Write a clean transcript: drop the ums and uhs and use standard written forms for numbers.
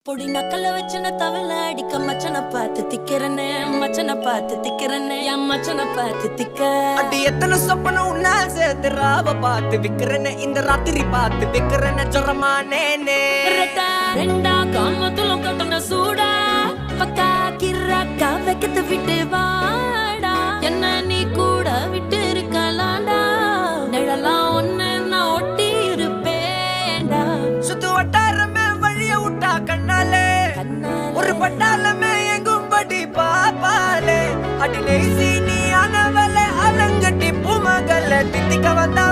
பொடி நக்கல வச்சன தவள அடிக்க மச்சன பார்த்து திக்கிறனே மச்சன பார்த்து திக்கிறனே என் மச்சன பார்த்து திக்க அடி எத்தனை சொப்பனம் உன்னா சேர்த்து ராவ பார்த்து விக்கிறனே இந்த ராத்திரி பார்த்து விக்கிறனே ஜொரமானேனே ரெண்டா காமத்துல கட்டண சூடா பக்கா கிராக்கா வைக்கத்து விட்டு வாடா என்ன நீ கூட விட்டு இருக்கலாண்டா நிழலாம் ஒன்னு நான் ஒட்டி இருப்பேன்டா சுத்து வட்டாரமே வழிய விட்டா கண்ணாலே ஒரு பட்டாளமே எங்கும்படி பாப்பாலே அடி லேசி நீ ஆனவளே அலங்கட்டி பூமகள தித்திக்க வந்தா